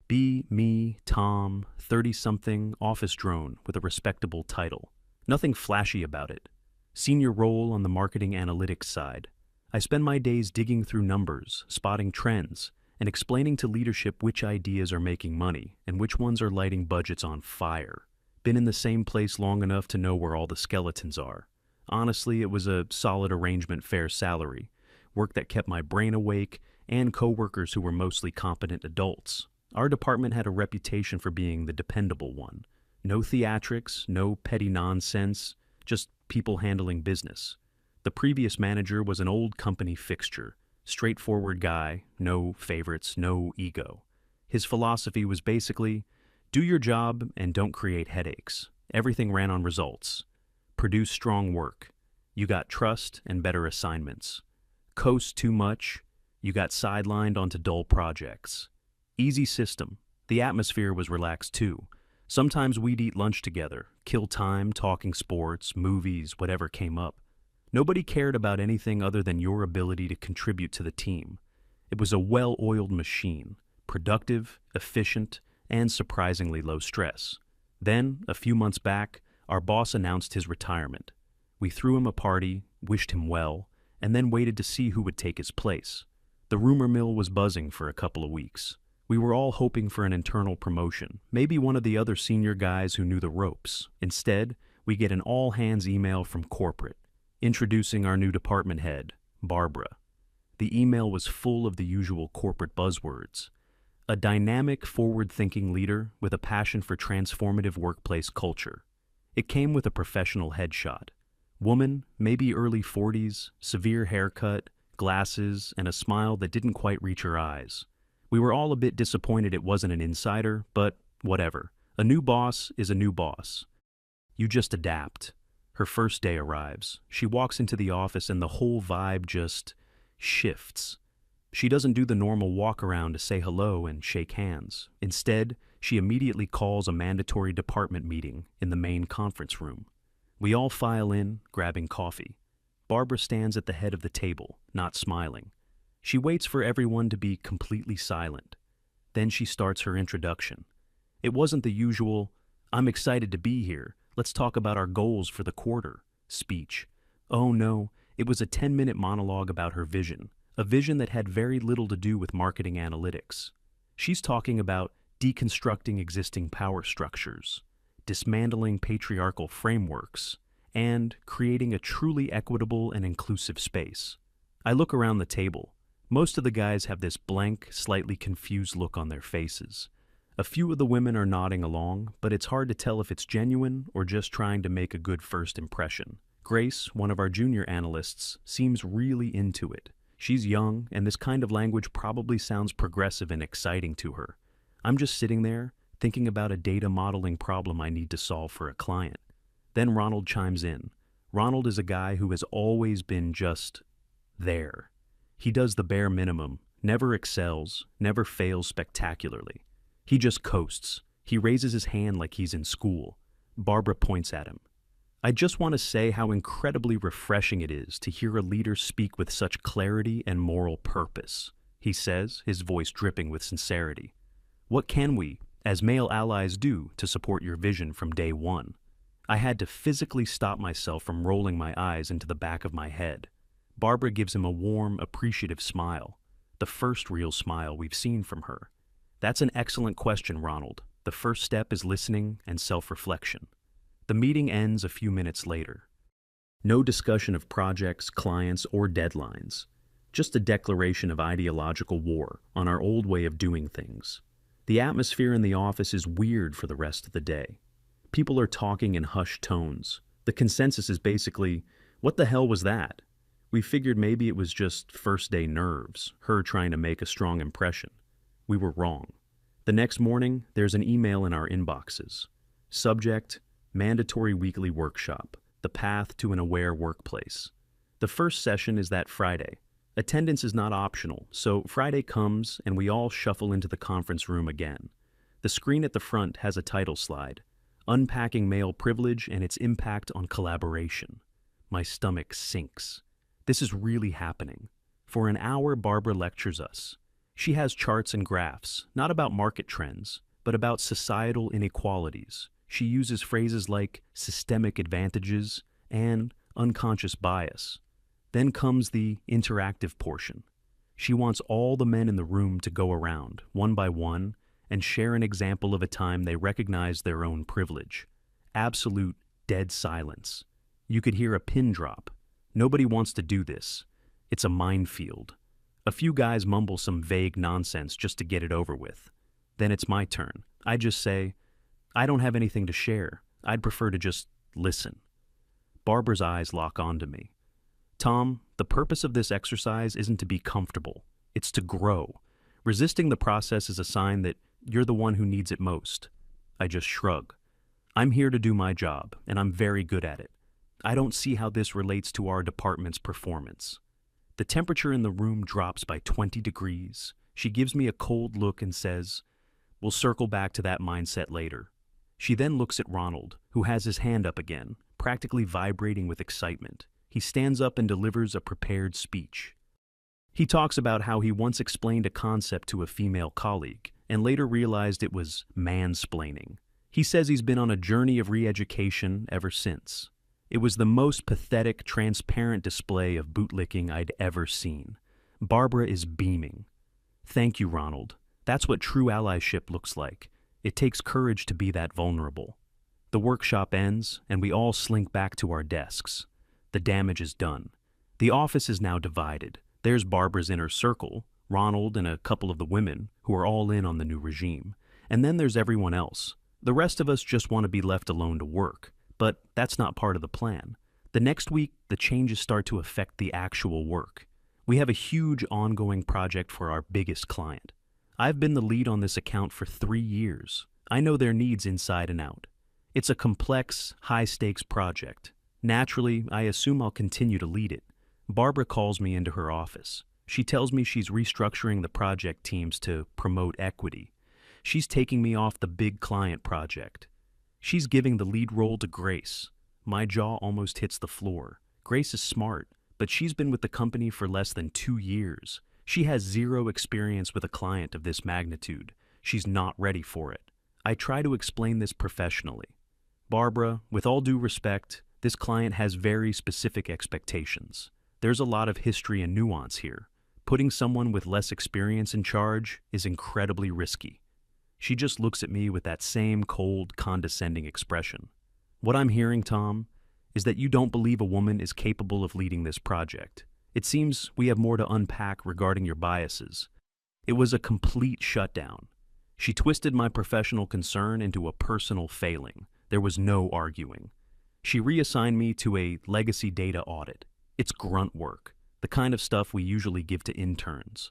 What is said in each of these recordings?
Be me, Tom, 30-something, office drone with a respectable title. Nothing flashy about it. Senior role on the marketing analytics side. I spend my days digging through numbers, spotting trends, and explaining to leadership which ideas are making money and which ones are lighting budgets on fire. Been in the same place long enough to know where all the skeletons are. Honestly, it was a solid arrangement, fair salary, work that kept my brain awake, and coworkers who were mostly competent adults. Our department had a reputation for being the dependable one. No theatrics, no petty nonsense, just people handling business. The previous manager was an old company fixture, straightforward guy, no favorites, no ego. His philosophy was basically, do your job and don't create headaches. Everything ran on results. Produce strong work. You got trust and better assignments. Coast too much. You got sidelined onto dull projects. Easy system. The atmosphere was relaxed too. Sometimes we'd eat lunch together, kill time talking sports, movies, whatever came up. Nobody cared about anything other than your ability to contribute to the team. It was a well-oiled machine, productive, efficient, and surprisingly low stress. Then, a few months back, our boss announced his retirement. We threw him a party, wished him well, and then waited to see who would take his place. The rumor mill was buzzing for a couple of weeks. We were all hoping for an internal promotion, maybe one of the other senior guys who knew the ropes. Instead, we get an all-hands email from corporate, introducing our new department head, Barbara. The email was full of the usual corporate buzzwords. A dynamic, forward-thinking leader with a passion for transformative workplace culture. It came with a professional headshot. Woman, maybe early 40s, severe haircut, glasses, and a smile that didn't quite reach her eyes. We were all a bit disappointed it wasn't an insider, but whatever. A new boss is a new boss. You just adapt. Her first day arrives. She walks into the office and the whole vibe just shifts. She doesn't do the normal walk around to say hello and shake hands. Instead, she immediately calls a mandatory department meeting in the main conference room. We all file in, grabbing coffee. Barbara stands at the head of the table, not smiling. She waits for everyone to be completely silent. Then she starts her introduction. It wasn't the usual, "I'm excited to be here, let's talk about our goals for the quarter" speech. Oh no, it was a 10-minute monologue about her vision, a vision that had very little to do with marketing analytics. She's talking about deconstructing existing power structures, dismantling patriarchal frameworks, and creating a truly equitable and inclusive space. I look around the table. Most of the guys have this blank, slightly confused look on their faces. A few of the women are nodding along, but it's hard to tell if it's genuine or just trying to make a good first impression. Grace, one of our junior analysts, seems really into it. She's young, and this kind of language probably sounds progressive and exciting to her. I'm just sitting there, thinking about a data modeling problem I need to solve for a client. Then Ronald chimes in. Ronald is a guy who has always been just there. He does the bare minimum, never excels, never fails spectacularly. He just coasts. He raises his hand like he's in school. Barbara points at him. I just want to say how incredibly refreshing it is to hear a leader speak with such clarity and moral purpose, he says, his voice dripping with sincerity. What can we, as male allies, do to support your vision from day one? I had to physically stop myself from rolling my eyes into the back of my head. Barbara gives him a warm, appreciative smile, the first real smile we've seen from her. That's an excellent question, Ronald. The first step is listening and self-reflection. The meeting ends a few minutes later. No discussion of projects, clients, or deadlines. Just a declaration of ideological war on our old way of doing things. The atmosphere in the office is weird for the rest of the day. People are talking in hushed tones. The consensus is basically, what the hell was that? We figured maybe it was just first-day nerves, her trying to make a strong impression. We were wrong. The next morning, there's an email in our inboxes. Subject, Mandatory Weekly Workshop, The Path to an Aware Workplace. The first session is that Friday. Attendance is not optional, so Friday comes and we all shuffle into the conference room again. The screen at the front has a title slide, Unpacking Male Privilege and Its Impact on Collaboration. My stomach sinks. This is really happening. For an hour, Barbara lectures us. She has charts and graphs, not about market trends, but about societal inequalities. She uses phrases like systemic advantages and unconscious bias. Then comes the interactive portion. She wants all the men in the room to go around, one by one, and share an example of a time they recognized their own privilege. Absolute dead silence. You could hear a pin drop. Nobody wants to do this. It's a minefield. A few guys mumble some vague nonsense just to get it over with. Then it's my turn. I just say, I don't have anything to share. I'd prefer to just listen. Barbara's eyes lock onto me. Tom, the purpose of this exercise isn't to be comfortable. It's to grow. Resisting the process is a sign that you're the one who needs it most. I just shrug. I'm here to do my job, and I'm very good at it. I don't see how this relates to our department's performance. The temperature in the room drops by 20 degrees. She gives me a cold look and says, "We'll circle back to that mindset later." She then looks at Ronald, who has his hand up again, practically vibrating with excitement. He stands up and delivers a prepared speech. He talks about how he once explained a concept to a female colleague and later realized it was mansplaining. He says he's been on a journey of re-education ever since. It was the most pathetic, transparent display of bootlicking I'd ever seen. Barbara is beaming. Thank you, Ronald. That's what true allyship looks like. It takes courage to be that vulnerable. The workshop ends, and we all slink back to our desks. The damage is done. The office is now divided. There's Barbara's inner circle, Ronald and a couple of the women, who are all in on the new regime. And then there's everyone else. The rest of us just want to be left alone to work. But that's not part of the plan. The next week, the changes start to affect the actual work. We have a huge ongoing project for our biggest client. I've been the lead on this account for 3 years. I know their needs inside and out. It's a complex, high-stakes project. Naturally, I assume I'll continue to lead it. Barbara calls me into her office. She tells me she's restructuring the project teams to promote equity. She's taking me off the big client project. She's giving the lead role to Grace. My jaw almost hits the floor. Grace is smart, but she's been with the company for less than 2 years. She has zero experience with a client of this magnitude. She's not ready for it. I try to explain this professionally. Barbara, with all due respect, this client has very specific expectations. There's a lot of history and nuance here. Putting someone with less experience in charge is incredibly risky. She just looks at me with that same cold, condescending expression. What I'm hearing, Tom, is that you don't believe a woman is capable of leading this project. It seems we have more to unpack regarding your biases. It was a complete shutdown. She twisted my professional concern into a personal failing. There was no arguing. She reassigned me to a legacy data audit. It's grunt work, the kind of stuff we usually give to interns.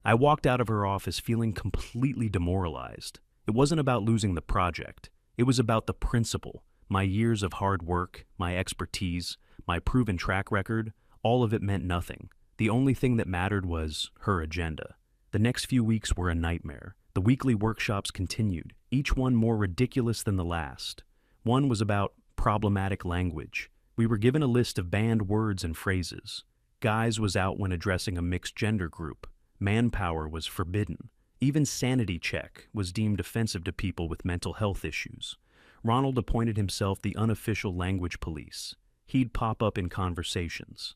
I walked out of her office feeling completely demoralized. It wasn't about losing the project. It was about the principle. My years of hard work, my expertise, my proven track record, all of it meant nothing. The only thing that mattered was her agenda. The next few weeks were a nightmare. The weekly workshops continued, each one more ridiculous than the last. One was about problematic language. We were given a list of banned words and phrases. Guys was out when addressing a mixed gender group. Manpower was forbidden. Even sanity check was deemed offensive to people with mental health issues. Ronald appointed himself the unofficial language police. He'd pop up in conversations.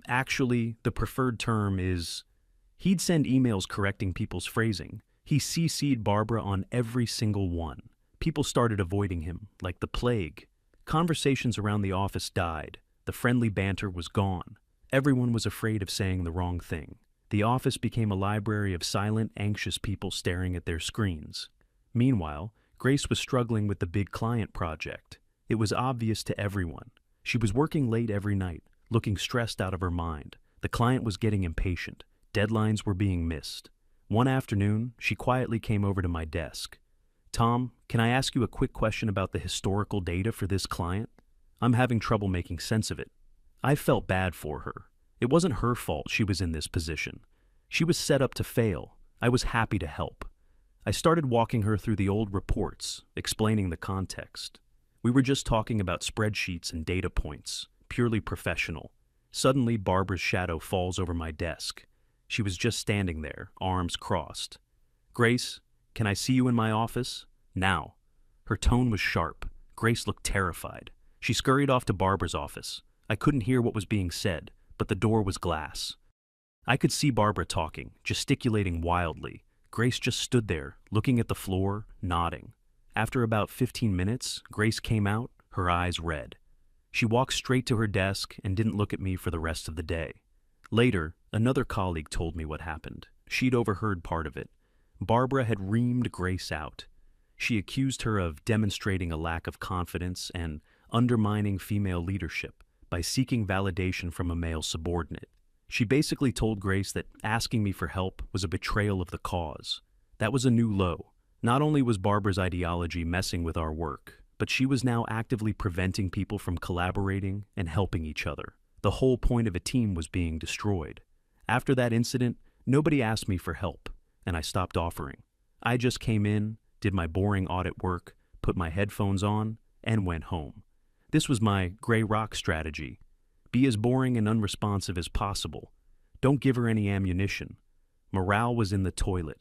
Actually, the preferred term is... He'd send emails correcting people's phrasing. He CC'd Barbara on every single one. People started avoiding him, like the plague. Conversations around the office died. The friendly banter was gone. Everyone was afraid of saying the wrong thing. The office became a library of silent, anxious people staring at their screens. Meanwhile, Grace was struggling with the big client project. It was obvious to everyone. She was working late every night, looking stressed out of her mind. The client was getting impatient. Deadlines were being missed. One afternoon, she quietly came over to my desk. "Tom, can I ask you a quick question about the historical data for this client? I'm having trouble making sense of it." I felt bad for her. It wasn't her fault she was in this position. She was set up to fail. I was happy to help. I started walking her through the old reports, explaining the context. We were just talking about spreadsheets and data points, purely professional. Suddenly, Barbara's shadow falls over my desk. She was just standing there, arms crossed. "Grace, can I see you in my office? Now." Her tone was sharp. Grace looked terrified. She scurried off to Barbara's office. I couldn't hear what was being said, but the door was glass. I could see Barbara talking, gesticulating wildly. Grace just stood there, looking at the floor, nodding. After about 15 minutes, Grace came out, her eyes red. She walked straight to her desk and didn't look at me for the rest of the day. Later, another colleague told me what happened. She'd overheard part of it. Barbara had reamed Grace out. She accused her of demonstrating a lack of confidence and undermining female leadership by seeking validation from a male subordinate. She basically told Grace that asking me for help was a betrayal of the cause. That was a new low. Not only was Barbara's ideology messing with our work, but she was now actively preventing people from collaborating and helping each other. The whole point of a team was being destroyed. After that incident, nobody asked me for help, and I stopped offering. I just came in, did my boring audit work, put my headphones on, and went home. This was my gray rock strategy. Be as boring and unresponsive as possible. Don't give her any ammunition. Morale was in the toilet.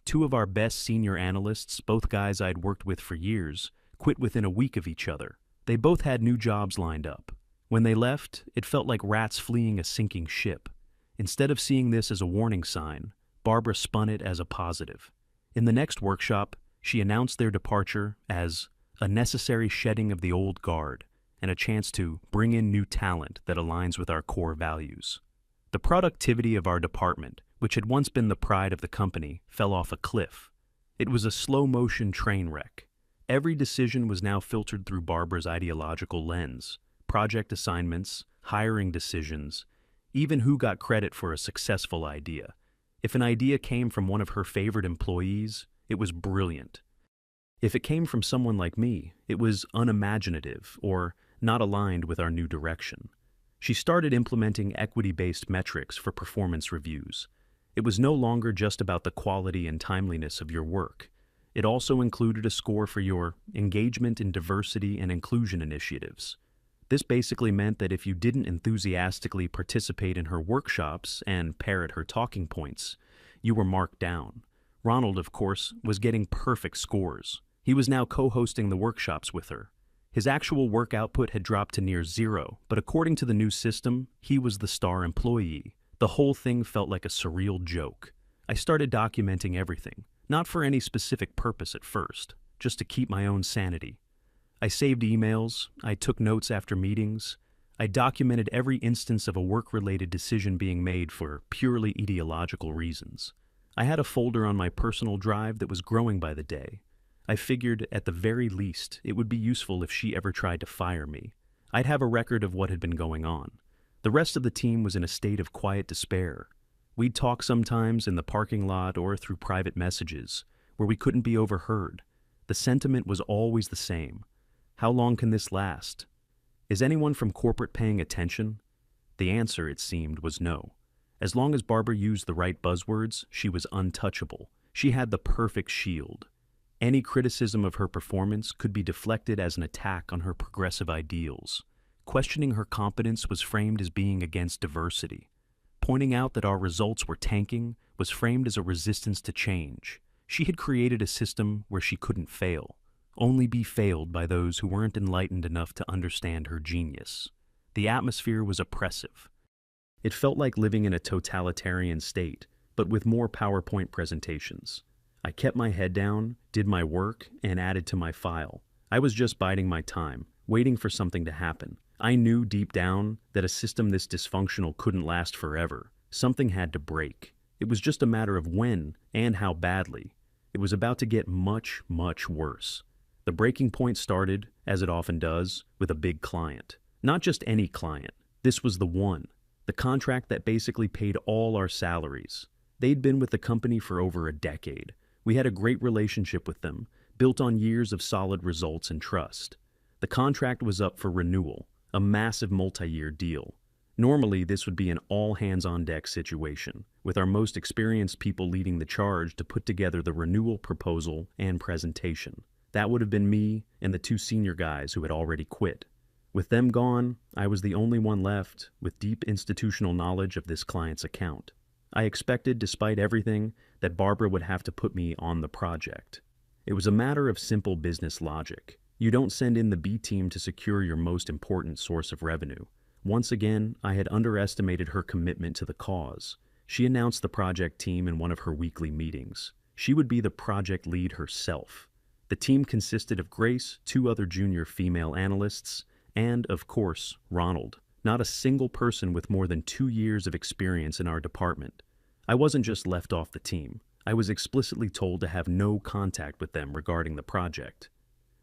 Two of our best senior analysts, both guys I'd worked with for years, quit within a week of each other. They both had new jobs lined up. When they left, it felt like rats fleeing a sinking ship. Instead of seeing this as a warning sign, Barbara spun it as a positive. In the next workshop, she announced their departure as a necessary shedding of the old guard and a chance to bring in new talent that aligns with our core values. The productivity of our department, which had once been the pride of the company, fell off a cliff. It was a slow-motion train wreck. Every decision was now filtered through Barbara's ideological lens. Project assignments, hiring decisions, even who got credit for a successful idea. If an idea came from one of her favorite employees, it was brilliant. If it came from someone like me, it was unimaginative or not aligned with our new direction. She started implementing equity-based metrics for performance reviews. It was no longer just about the quality and timeliness of your work. It also included a score for your engagement in diversity and inclusion initiatives. This basically meant that if you didn't enthusiastically participate in her workshops and parrot her talking points, you were marked down. Ronald, of course, was getting perfect scores. He was now co-hosting the workshops with her. His actual work output had dropped to near zero, but according to the new system, he was the star employee. The whole thing felt like a surreal joke. I started documenting everything, not for any specific purpose at first, just to keep my own sanity. I saved emails, I took notes after meetings, I documented every instance of a work-related decision being made for purely ideological reasons. I had a folder on my personal drive that was growing by the day. I figured, at the very least, it would be useful if she ever tried to fire me. I'd have a record of what had been going on. The rest of the team was in a state of quiet despair. We'd talk sometimes in the parking lot or through private messages, where we couldn't be overheard. The sentiment was always the same. How long can this last? Is anyone from corporate paying attention? The answer, it seemed, was no. As long as Barbara used the right buzzwords, she was untouchable. She had the perfect shield. Any criticism of her performance could be deflected as an attack on her progressive ideals. Questioning her competence was framed as being against diversity. Pointing out that our results were tanking was framed as a resistance to change. She had created a system where she couldn't fail, only be failed by those who weren't enlightened enough to understand her genius. The atmosphere was oppressive. It felt like living in a totalitarian state, but with more PowerPoint presentations. I kept my head down, did my work, and added to my file. I was just biding my time, waiting for something to happen. I knew deep down that a system this dysfunctional couldn't last forever. Something had to break. It was just a matter of when and how badly. It was about to get much, much worse. The breaking point started, as it often does, with a big client. Not just any client. This was the one. The contract that basically paid all our salaries. They'd been with the company for over a decade. We had a great relationship with them, built on years of solid results and trust. The contract was up for renewal, a massive multi-year deal. Normally, this would be an all-hands-on-deck situation, with our most experienced people leading the charge to put together the renewal proposal and presentation. That would have been me and the two senior guys who had already quit. With them gone, I was the only one left with deep institutional knowledge of this client's account. I expected, despite everything, that Barbara would have to put me on the project. It was a matter of simple business logic. You don't send in the B team to secure your most important source of revenue. Once again, I had underestimated her commitment to the cause. She announced the project team in one of her weekly meetings. She would be the project lead herself. The team consisted of Grace, 2 other junior female analysts, and, of course, Ronald. Not a single person with more than 2 years of experience in our department. I wasn't just left off the team. I was explicitly told to have no contact with them regarding the project.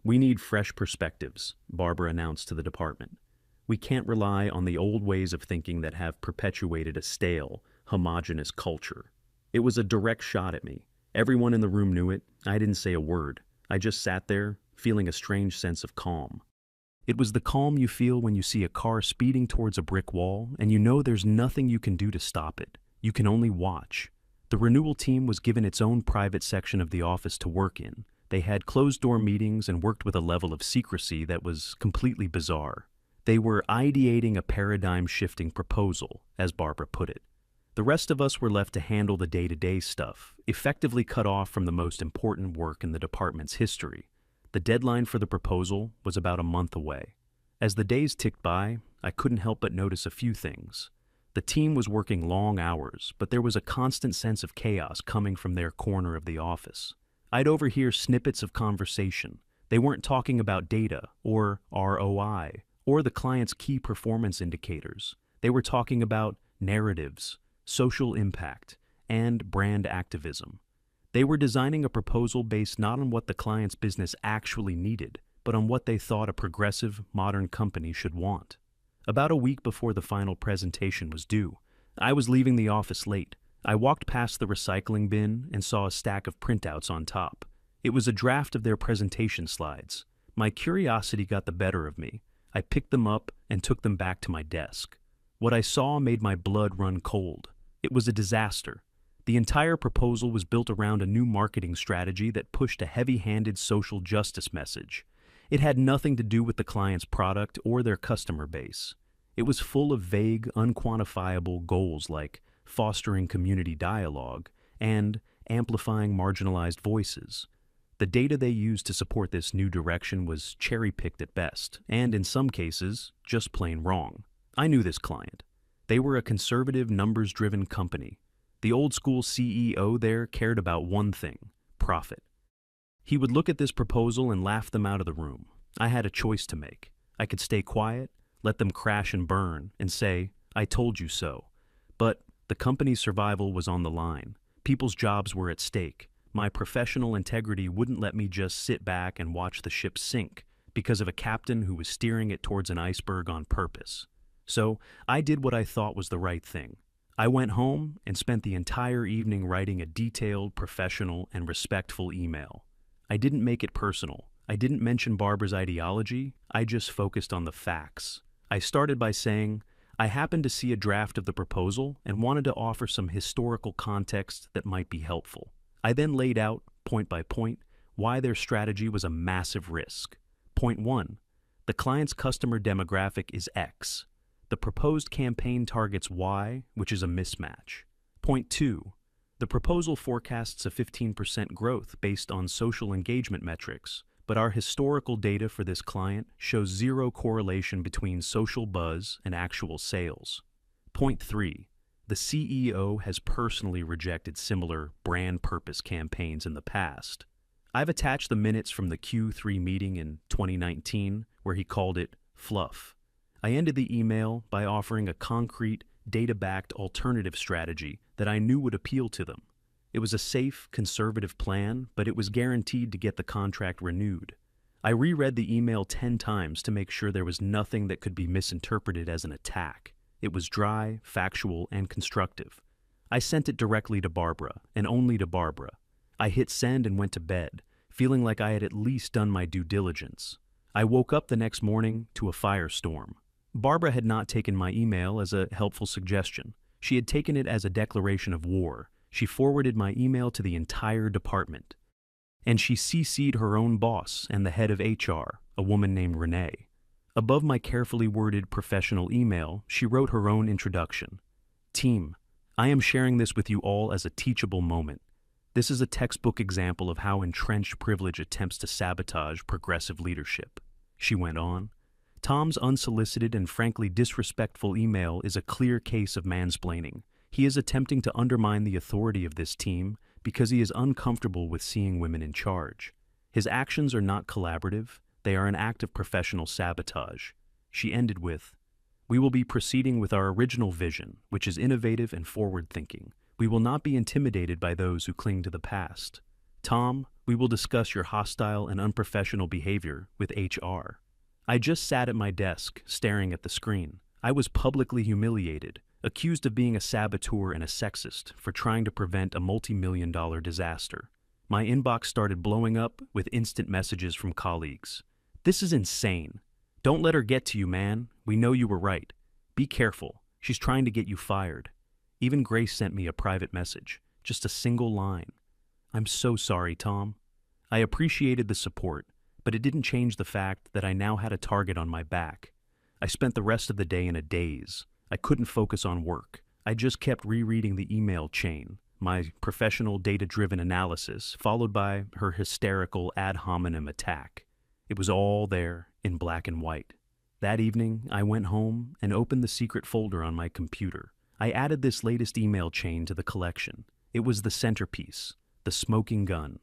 "We need fresh perspectives," Barbara announced to the department. "We can't rely on the old ways of thinking that have perpetuated a stale, homogeneous culture." It was a direct shot at me. Everyone in the room knew it. I didn't say a word. I just sat there, feeling a strange sense of calm. It was the calm you feel when you see a car speeding towards a brick wall and you know there's nothing you can do to stop it. You can only watch. The renewal team was given its own private section of the office to work in. They had closed-door meetings and worked with a level of secrecy that was completely bizarre. They were ideating a paradigm-shifting proposal, as Barbara put it. The rest of us were left to handle the day-to-day stuff, effectively cut off from the most important work in the department's history. The deadline for the proposal was about a month away. As the days ticked by, I couldn't help but notice a few things. The team was working long hours, but there was a constant sense of chaos coming from their corner of the office. I'd overhear snippets of conversation. They weren't talking about data, or ROI, or the client's key performance indicators. They were talking about narratives, social impact, and brand activism. They were designing a proposal based not on what the client's business actually needed, but on what they thought a progressive, modern company should want. About a week before the final presentation was due, I was leaving the office late. I walked past the recycling bin and saw a stack of printouts on top. It was a draft of their presentation slides. My curiosity got the better of me. I picked them up and took them back to my desk. What I saw made my blood run cold. It was a disaster. The entire proposal was built around a new marketing strategy that pushed a heavy-handed social justice message. It had nothing to do with the client's product or their customer base. It was full of vague, unquantifiable goals like fostering community dialogue and amplifying marginalized voices. The data they used to support this new direction was cherry-picked at best, and in some cases, just plain wrong. I knew this client. They were a conservative, numbers-driven company. The old-school CEO there cared about one thing: profit. He would look at this proposal and laugh them out of the room. I had a choice to make. I could stay quiet, let them crash and burn, and say, "I told you so." But the company's survival was on the line. People's jobs were at stake. My professional integrity wouldn't let me just sit back and watch the ship sink because of a captain who was steering it towards an iceberg on purpose. So I did what I thought was the right thing. I went home and spent the entire evening writing a detailed, professional, and respectful email. I didn't make it personal. I didn't mention Barbara's ideology. I just focused on the facts. I started by saying, I happened to see a draft of the proposal and wanted to offer some historical context that might be helpful. I then laid out, point by point, why their strategy was a massive risk. Point 1. The client's customer demographic is X. The proposed campaign targets Y, which is a mismatch. Point 2. The proposal forecasts a 15% growth based on social engagement metrics, but our historical data for this client shows zero correlation between social buzz and actual sales. Point 3. The CEO has personally rejected similar brand purpose campaigns in the past. I've attached the minutes from the Q3 meeting in 2019 where he called it fluff. I ended the email by offering a concrete, data-backed alternative strategy that I knew would appeal to them. It was a safe, conservative plan, but it was guaranteed to get the contract renewed. I reread the email 10 times to make sure there was nothing that could be misinterpreted as an attack. It was dry, factual, and constructive. I sent it directly to Barbara, and only to Barbara. I hit send and went to bed, feeling like I had at least done my due diligence. I woke up the next morning to a firestorm. Barbara had not taken my email as a helpful suggestion. She had taken it as a declaration of war. She forwarded my email to the entire department. And she CC'd her own boss and the head of HR, a woman named Renee. Above my carefully worded professional email, she wrote her own introduction. Team, I am sharing this with you all as a teachable moment. This is a textbook example of how entrenched privilege attempts to sabotage progressive leadership. She went on. Tom's unsolicited and frankly disrespectful email is a clear case of mansplaining. He is attempting to undermine the authority of this team because he is uncomfortable with seeing women in charge. His actions are not collaborative, they are an act of professional sabotage. She ended with, "We will be proceeding with our original vision, which is innovative and forward-thinking. We will not be intimidated by those who cling to the past. Tom, we will discuss your hostile and unprofessional behavior with HR." I just sat at my desk, staring at the screen. I was publicly humiliated, accused of being a saboteur and a sexist for trying to prevent a multi-million-dollar disaster. My inbox started blowing up with instant messages from colleagues. "This is insane. Don't let her get to you, man. We know you were right. Be careful. She's trying to get you fired." Even Grace sent me a private message, just a single line. "I'm so sorry, Tom." I appreciated the support, but it didn't change the fact that I now had a target on my back. I spent the rest of the day in a daze. I couldn't focus on work. I just kept rereading the email chain, my professional data-driven analysis, followed by her hysterical ad hominem attack. It was all there in black and white. That evening, I went home and opened the secret folder on my computer. I added this latest email chain to the collection. It was the centerpiece, the smoking gun.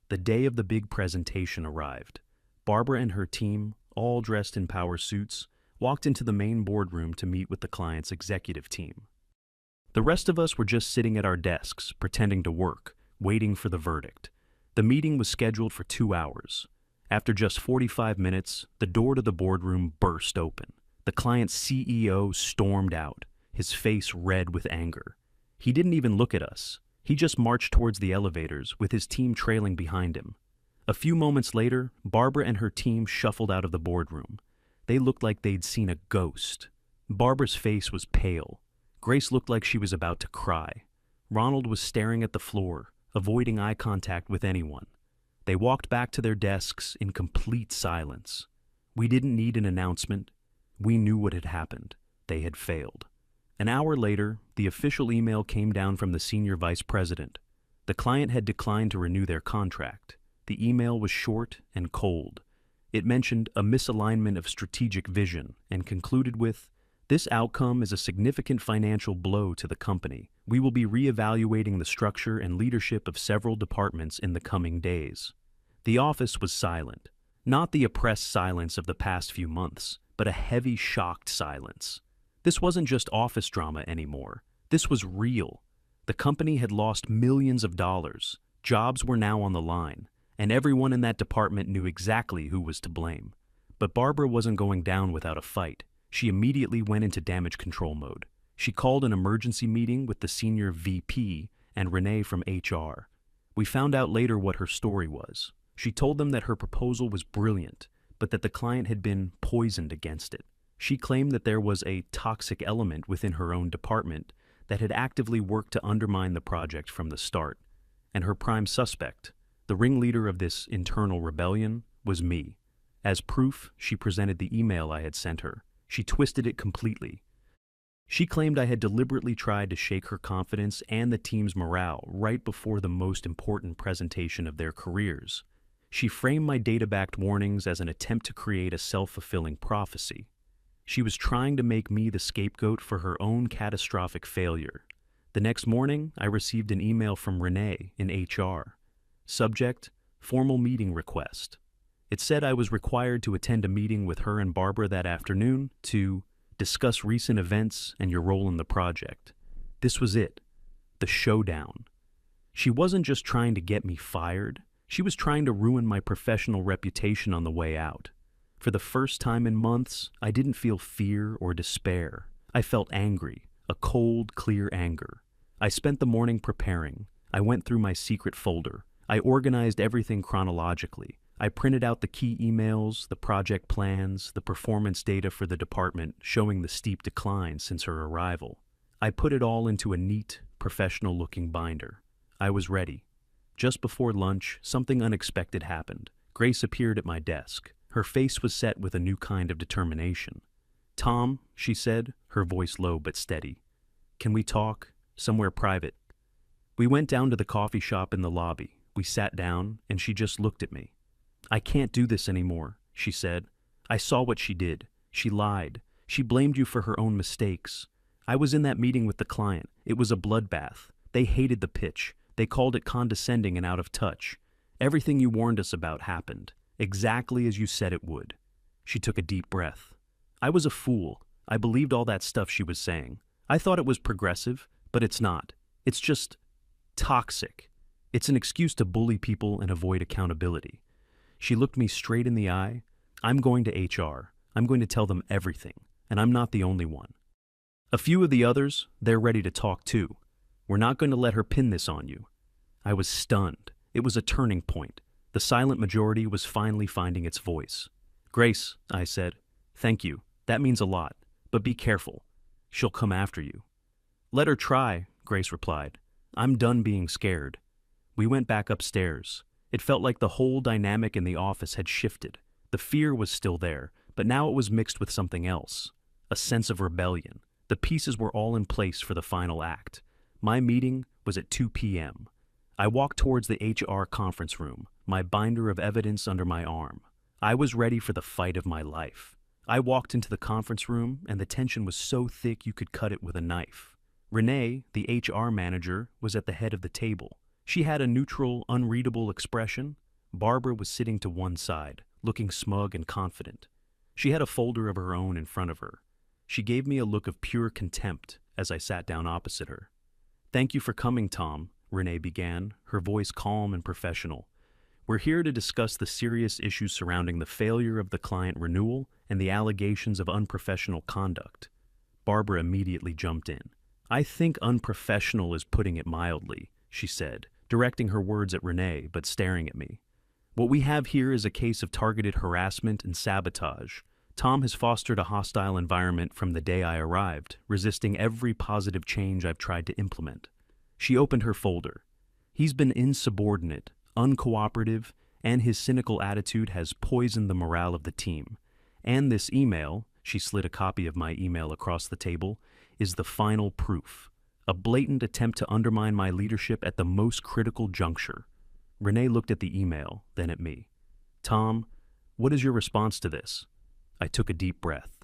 The day of the big presentation arrived. Barbara and her team, all dressed in power suits, walked into the main boardroom to meet with the client's executive team. The rest of us were just sitting at our desks, pretending to work, waiting for the verdict. The meeting was scheduled for 2 hours. After just 45 minutes, the door to the boardroom burst open. The client's CEO stormed out, his face red with anger. He didn't even look at us. He just marched towards the elevators, with his team trailing behind him. A few moments later, Barbara and her team shuffled out of the boardroom. They looked like they'd seen a ghost. Barbara's face was pale. Grace looked like she was about to cry. Ronald was staring at the floor, avoiding eye contact with anyone. They walked back to their desks in complete silence. We didn't need an announcement. We knew what had happened. They had failed. An hour later, the official email came down from the senior vice president. The client had declined to renew their contract. The email was short and cold. It mentioned a misalignment of strategic vision and concluded with, "This outcome is a significant financial blow to the company. We will be reevaluating the structure and leadership of several departments in the coming days." The office was silent. Not the oppressed silence of the past few months, but a heavy, shocked silence. This wasn't just office drama anymore. This was real. The company had lost millions of dollars. Jobs were now on the line, and everyone in that department knew exactly who was to blame. But Barbara wasn't going down without a fight. She immediately went into damage control mode. She called an emergency meeting with the senior VP and Renee from HR. We found out later what her story was. She told them that her proposal was brilliant, but that the client had been poisoned against it. She claimed that there was a toxic element within her own department that had actively worked to undermine the project from the start. And her prime suspect, the ringleader of this internal rebellion, was me. As proof, she presented the email I had sent her. She twisted it completely. She claimed I had deliberately tried to shake her confidence and the team's morale right before the most important presentation of their careers. She framed my data-backed warnings as an attempt to create a self-fulfilling prophecy. She was trying to make me the scapegoat for her own catastrophic failure. The next morning, I received an email from Renee in HR. Subject, formal meeting request. It said I was required to attend a meeting with her and Barbara that afternoon to discuss recent events and your role in the project. This was it, the showdown. She wasn't just trying to get me fired, she was trying to ruin my professional reputation on the way out. For the first time in months, I didn't feel fear or despair. I felt angry, a cold, clear anger. I spent the morning preparing. I went through my secret folder. I organized everything chronologically. I printed out the key emails, the project plans, the performance data for the department showing the steep decline since her arrival. I put it all into a neat, professional-looking binder. I was ready. Just before lunch, something unexpected happened. Grace appeared at my desk. Her face was set with a new kind of determination. "Tom," she said, her voice low but steady. "Can we talk? somewhere private. We went down to the coffee shop in the lobby. We sat down, and she just looked at me. "I can't do this anymore," she said. "I saw what she did. She lied. She blamed you for her own mistakes. I was in that meeting with the client. It was a bloodbath. They hated the pitch. They called it condescending and out of touch. Everything you warned us about happened, exactly as you said it would." She took a deep breath. "I was a fool. I believed all that stuff she was saying. I thought it was progressive, but it's not. It's just toxic. It's an excuse to bully people and avoid accountability." She looked me straight in the eye. "I'm going to HR. I'm going to tell them everything, and I'm not the only one. A few of the others, they're ready to talk too. We're not going to let her pin this on you." I was stunned. It was a turning point. The silent majority was finally finding its voice. "Grace," I said, "thank you. That means a lot. But be careful. She'll come after you." "Let her try," Grace replied. "I'm done being scared." We went back upstairs. It felt like the whole dynamic in the office had shifted. The fear was still there, but now it was mixed with something else. A sense of rebellion. The pieces were all in place for the final act. My meeting was at 2 p.m. I walked towards the HR conference room, my binder of evidence under my arm. I was ready for the fight of my life. I walked into the conference room, and the tension was so thick you could cut it with a knife. Renee, the HR manager, was at the head of the table. She had a neutral, unreadable expression. Barbara was sitting to one side, looking smug and confident. She had a folder of her own in front of her. She gave me a look of pure contempt as I sat down opposite her. "Thank you for coming, Tom," Renee began, her voice calm and professional. "We're here to discuss the serious issues surrounding the failure of the client renewal and the allegations of unprofessional conduct." Barbara immediately jumped in. "I think unprofessional is putting it mildly," she said, directing her words at Renee but staring at me. "What we have here is a case of targeted harassment and sabotage. Tom has fostered a hostile environment from the day I arrived, resisting every positive change I've tried to implement." She opened her folder. "He's been insubordinate, uncooperative, and his cynical attitude has poisoned the morale of the team. And this email," she slid a copy of my email across the table, "is the final proof. A blatant attempt to undermine my leadership at the most critical juncture." Renee looked at the email, then at me. "Tom, what is your response to this?" I took a deep breath.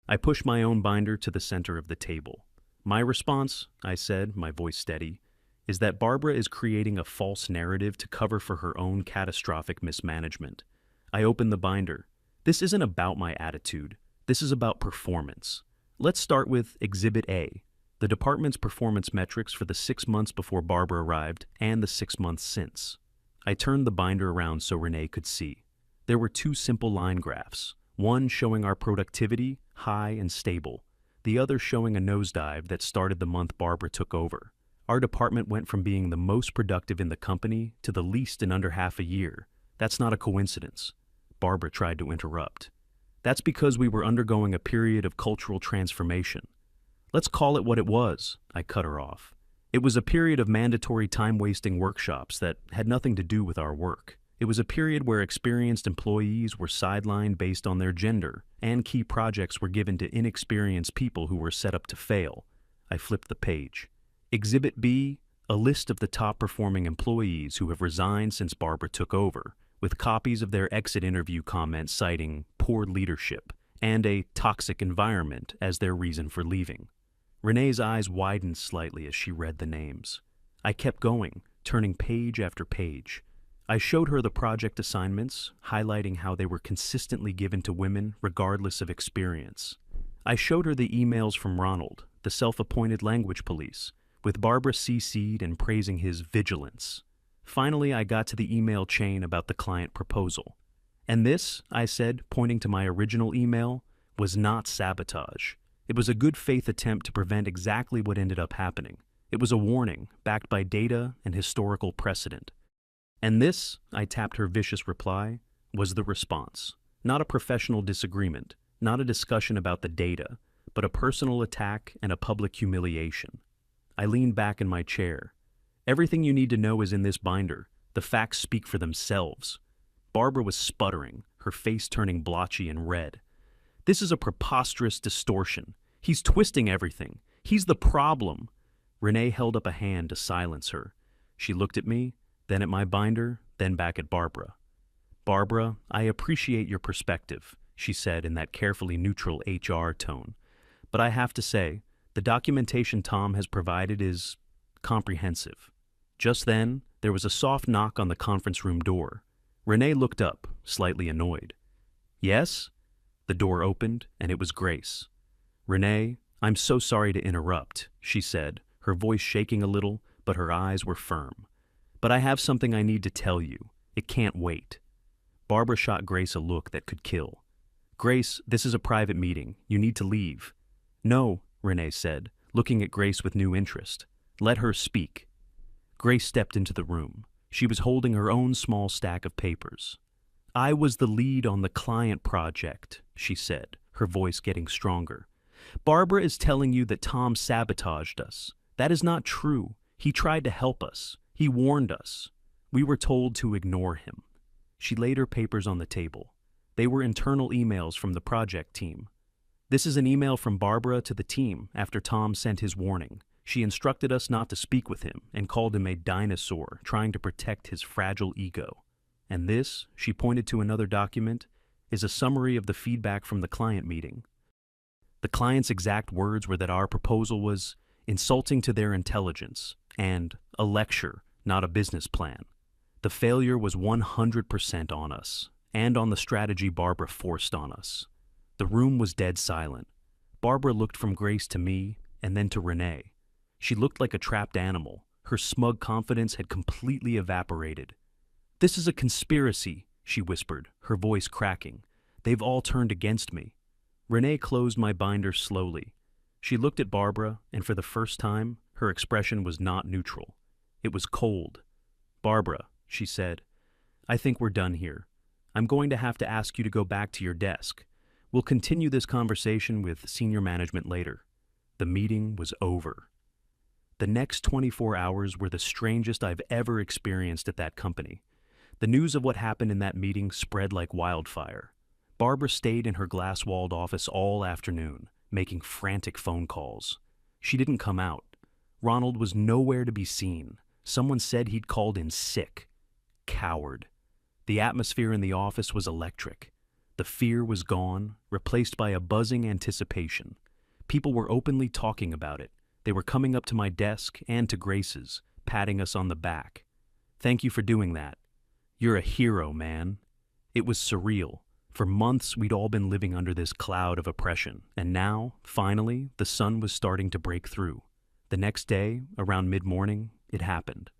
I pushed my own binder to the center of the table. "My response," I said, my voice steady, "is that Barbara is creating a false narrative to cover for her own catastrophic mismanagement." I opened the binder. "This isn't about my attitude. This is about performance. Let's start with Exhibit A, the department's performance metrics for the 6 months before Barbara arrived and the 6 months since." I turned the binder around so Renee could see. There were 2 simple line graphs, one showing our productivity, high and stable, the other showing a nosedive that started the month Barbara took over. Our department went from being the most productive in the company to the least in under half a year. That's not a coincidence. Barbara tried to interrupt. "That's because we were undergoing a period of cultural transformation." "Let's call it what it was," I cut her off. "It was a period of mandatory time-wasting workshops that had nothing to do with our work. It was a period where experienced employees were sidelined based on their gender, and key projects were given to inexperienced people who were set up to fail." I flipped the page. Exhibit B, a list of the top-performing employees who have resigned since Barbara took over, with copies of their exit interview comments citing poor leadership and a toxic environment as their reason for leaving. Renee's eyes widened slightly as she read the names. I kept going, turning page after page. I showed her the project assignments, highlighting how they were consistently given to women regardless of experience. I showed her the emails from Ronald, the self-appointed language police, with Barbara CC'd and praising his vigilance. Finally, I got to the email chain about the client proposal. "And this," I said, pointing to my original email, "was not sabotage. It was a good faith attempt to prevent exactly what ended up happening. It was a warning, backed by data and historical precedent." And this, I tapped her vicious reply, was the response. Not a professional disagreement, not a discussion about the data, but a personal attack and a public humiliation. I leaned back in my chair. "Everything you need to know is in this binder. The facts speak for themselves." Barbara was sputtering, her face turning blotchy and red. "This is a preposterous distortion. He's twisting everything. He's the problem." Renee held up a hand to silence her. She looked at me, then at my binder, then back at Barbara. "Barbara, I appreciate your perspective," she said in that carefully neutral HR tone. "But I have to say, the documentation Tom has provided is comprehensive." Just then, there was a soft knock on the conference room door. Renee looked up, slightly annoyed. "Yes?" The door opened, and it was Grace. "Renee, I'm so sorry to interrupt," she said, her voice shaking a little, but her eyes were firm. "But I have something I need to tell you. It can't wait." Barbara shot Grace a look that could kill. "Grace, this is a private meeting. You need to leave." "No," Renee said, looking at Grace with new interest. "Let her speak." Grace stepped into the room. She was holding her own small stack of papers. "I was the lead on the client project," she said, her voice getting stronger. "Barbara is telling you that Tom sabotaged us. That is not true. He tried to help us. He warned us. We were told to ignore him." She laid her papers on the table. They were internal emails from the project team. "This is an email from Barbara to the team after Tom sent his warning. She instructed us not to speak with him and called him a dinosaur trying to protect his fragile ego. And this," she pointed to another document, "is a summary of the feedback from the client meeting. The client's exact words were that our proposal was insulting to their intelligence and a lecture, not a business plan. The failure was 100% on us and on the strategy Barbara forced on us." The room was dead silent. Barbara looked from Grace to me and then to Renee. She looked like a trapped animal. Her smug confidence had completely evaporated. "This is a conspiracy," she whispered, her voice cracking. "They've all turned against me." Renee closed my binder slowly. She looked at Barbara, and for the first time, her expression was not neutral. It was cold. "Barbara," she said, "I think we're done here. I'm going to have to ask you to go back to your desk. We'll continue this conversation with senior management later." The meeting was over. The next 24 hours were the strangest I've ever experienced at that company. The news of what happened in that meeting spread like wildfire. Barbara stayed in her glass-walled office all afternoon, making frantic phone calls. She didn't come out. Ronald was nowhere to be seen. Someone said he'd called in sick. Coward. The atmosphere in the office was electric. The fear was gone, replaced by a buzzing anticipation. People were openly talking about it. They were coming up to my desk and to Grace's, patting us on the back. "Thank you for doing that. You're a hero, man." It was surreal. For months, we'd all been living under this cloud of oppression, and now, finally, the sun was starting to break through. The next day, around mid-morning, it happened.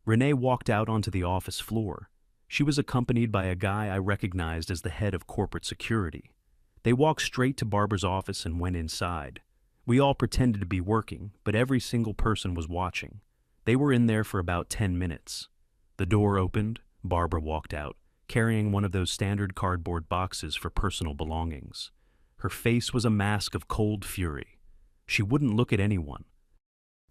Renee walked out onto the office floor. She was accompanied by a guy I recognized as the head of corporate security. They walked straight to Barbara's office and went inside. We all pretended to be working, but every single person was watching. They were in there for about 10 minutes. The door opened, Barbara walked out, carrying one of those standard cardboard boxes for personal belongings. Her face was a mask of cold fury. She wouldn't look at anyone.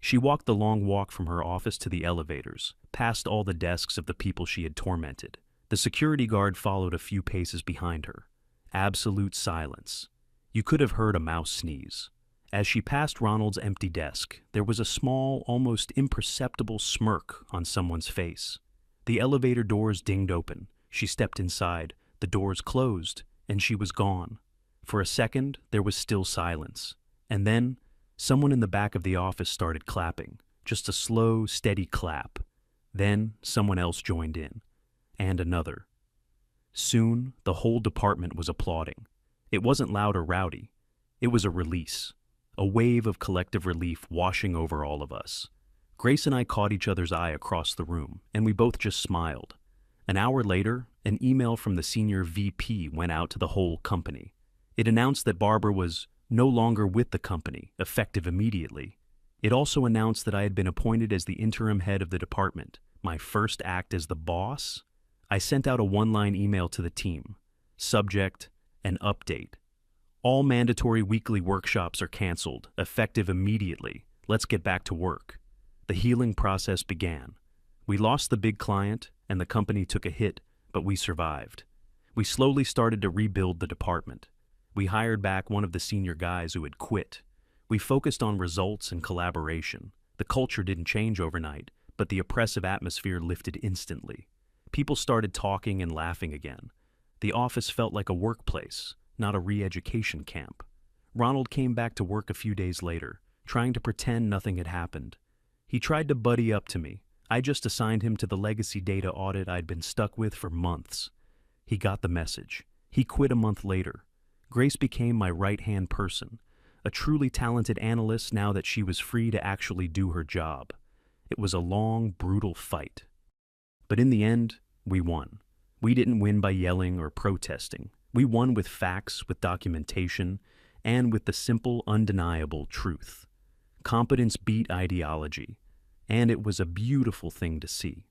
She walked the long walk from her office to the elevators, past all the desks of the people she had tormented. The security guard followed a few paces behind her. Absolute silence. You could have heard a mouse sneeze. As she passed Ronald's empty desk, there was a small, almost imperceptible smirk on someone's face. The elevator doors dinged open. She stepped inside, the doors closed, and she was gone. For a second, there was still silence. And then, someone in the back of the office started clapping, just a slow, steady clap. Then, someone else joined in. And another. Soon, the whole department was applauding. It wasn't loud or rowdy. It was a release. A wave of collective relief washing over all of us. Grace and I caught each other's eye across the room, and we both just smiled. An hour later, an email from the senior VP went out to the whole company. It announced that Barbara was no longer with the company, effective immediately. It also announced that I had been appointed as the interim head of the department, my first act as the boss. I sent out a one-line email to the team. Subject, an update. All mandatory weekly workshops are canceled, effective immediately. Let's get back to work. The healing process began. We lost the big client, and the company took a hit, but we survived. We slowly started to rebuild the department. We hired back one of the senior guys who had quit. We focused on results and collaboration. The culture didn't change overnight, but the oppressive atmosphere lifted instantly. People started talking and laughing again. The office felt like a workplace, not a re-education camp. Ronald came back to work a few days later, trying to pretend nothing had happened. He tried to buddy up to me. I just assigned him to the legacy data audit I'd been stuck with for months. He got the message. He quit a month later. Grace became my right-hand person, a truly talented analyst now that she was free to actually do her job. It was a long, brutal fight. But in the end, we won. We didn't win by yelling or protesting. We won with facts, with documentation, and with the simple, undeniable truth. Competence beat ideology, and it was a beautiful thing to see.